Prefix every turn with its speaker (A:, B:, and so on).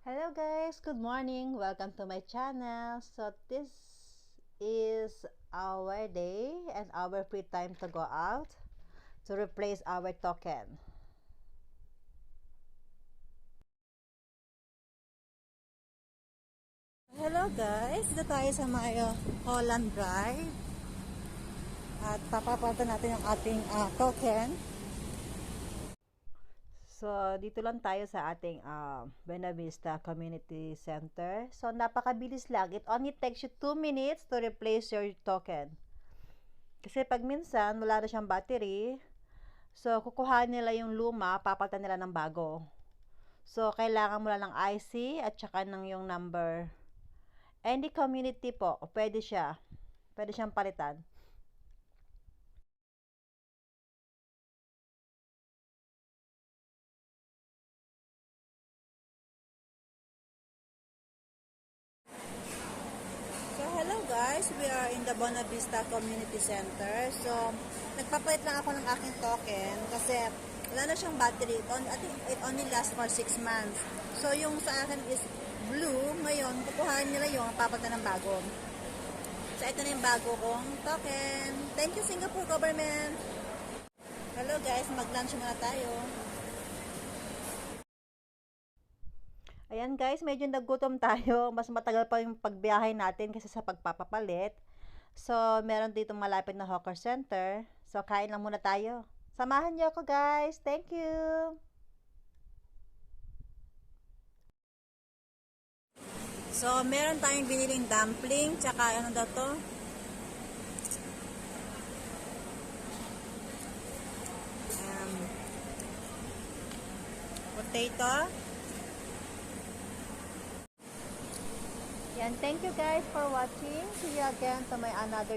A: Hello guys, good morning. Welcome to my channel. So this is our day and our free time to go out to replace our token. Hello guys, dito tayo sa may Holland Drive at papapunta natin yung ating token. So, dito lang tayo sa ating Buena Vista Community Center. So, napakabilis lang. It only takes you 2 minutes to replace your token. Kasi pag minsan, wala na siyang battery, so, kukuha nila yung luma, papalitan nila ng bago. So, kailangan mo lang ng IC at saka ng yung number. Any community po, pwede siya. Pwede siyang palitan. So, hello guys. We are in the Buena Vista Community Center. So, nagpapalit lang ako ng aking token kasi wala na siyang battery. I think it only lasts for 6 months. So, yung sa akin is blue. Ngayon, kukuhaan nila yung papalitan ng bago. So, ito na yung bago kong token. Thank you, Singapore government. Hello guys, mag-lunch muna tayo. Ayan guys, medyo nagutom tayo. Mas matagal pa yung pagbiyahe natin kasi sa pagpapapalit. So, meron dito malapit na hawker center. So, kain lang muna tayo. Samahan niyo ako guys. Thank you! So, meron tayong biniling dumpling. Tsaka ano daw to? Potato. Yan, thank you guys for watching. See you again to my another